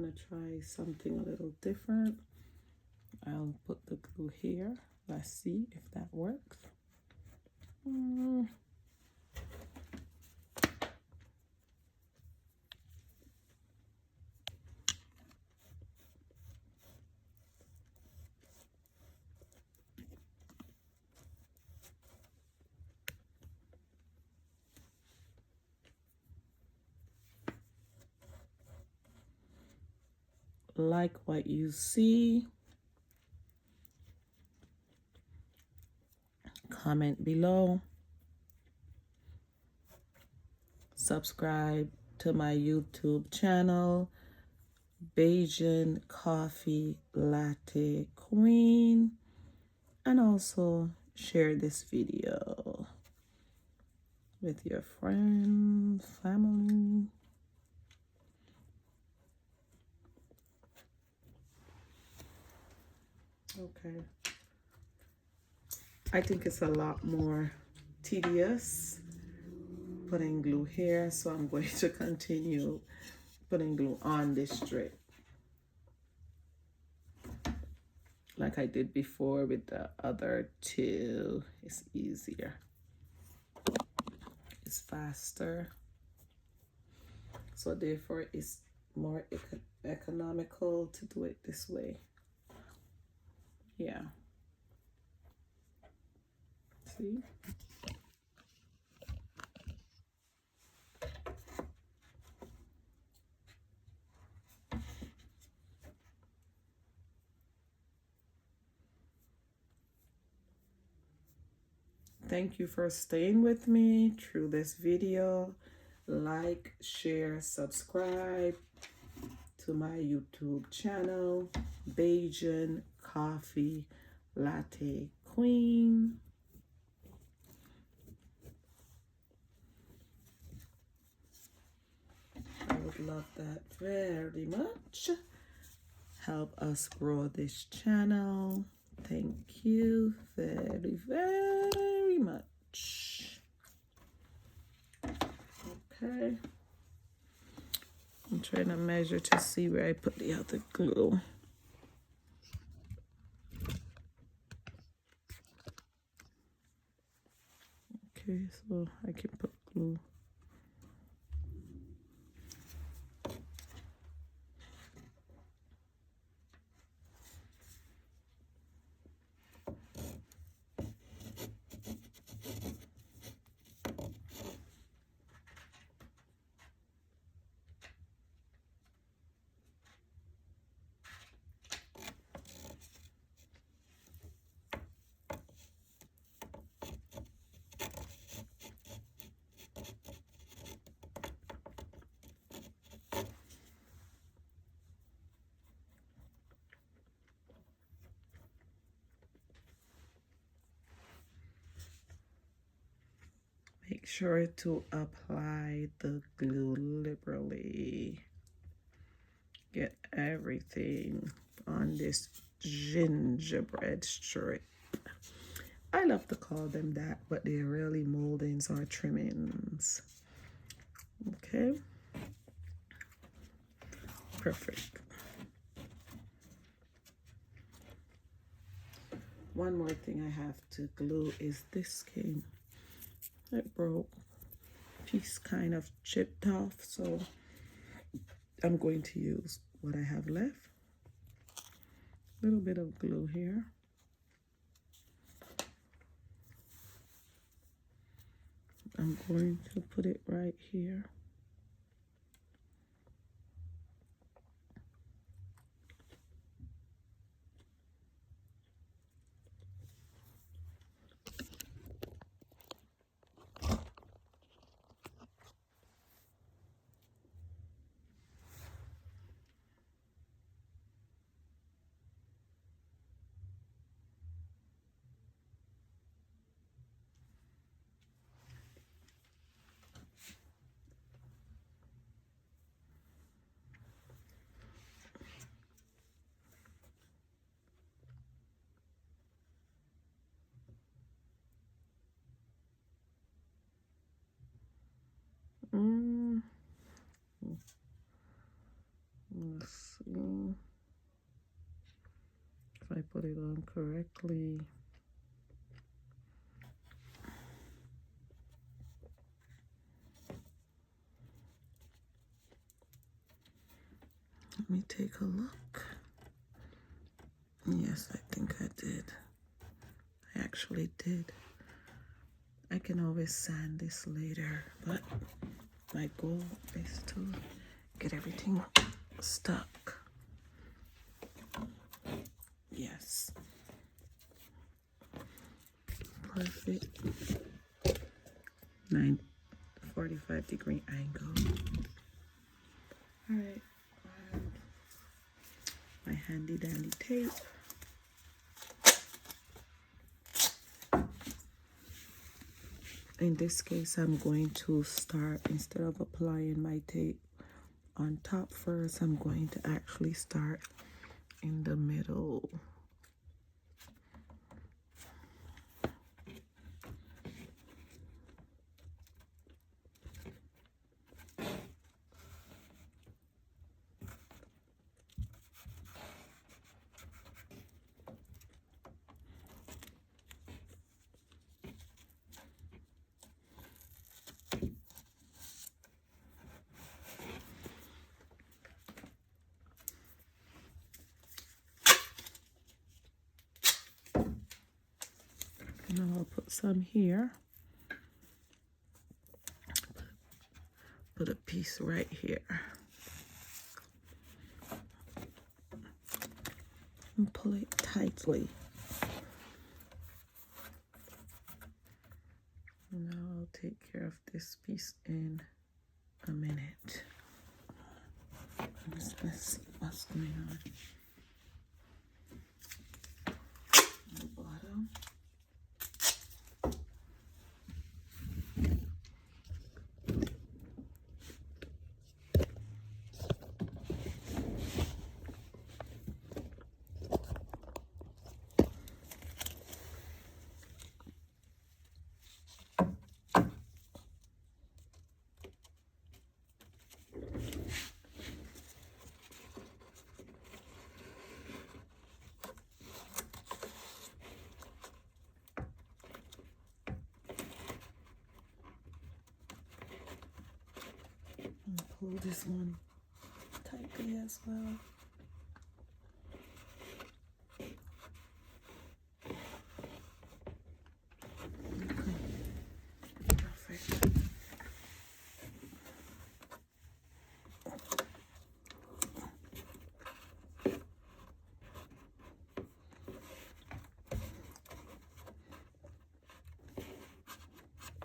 want to try something a little different. I'll put the glue here. Let's see if that works. Like what you see. Comment below. Subscribe to my YouTube channel, Bajan Coffee Latte Queen, and also share this video with your friends, family. Okay. I think it's a lot more tedious putting glue here, so I'm going to continue putting glue on this strip like I did before with the other two. It's easier, it's faster, so therefore it's more economical to do it this way. Yeah, see? Thank you for staying with me through this video. Like, share, subscribe to my YouTube channel, Bajan Coffee Latte Queen. I would love that very much. Help us grow this channel. Thank you very, very much. Okay. I'm trying to measure to see where I put the other glue. Okay, so I can put glue. Make sure to apply the glue liberally. Get everything on this gingerbread strip. I love to call them that, but they're really moldings or trimmings. Okay. Perfect. One more thing I have to glue is this came. It broke. Piece kind of chipped off, so I'm going to use what I have left. A little bit of glue here. I'm going to put it right here. I put it on correctly. Let me take a look. Yes, I think I did. I actually did. I can always sand this later, but my goal is to get everything stuck. Yes. Perfect. 945-degree angle. All right. My handy dandy tape. In this case, I'm going to start, instead of applying my tape on top first, I'm going to actually start in the middle. Now I'll put some here. Put a piece right here. And pull it tightly. Now I'll take care of this piece in a minute. Let's see what's going on. The bottom. Pull this one tightly as well.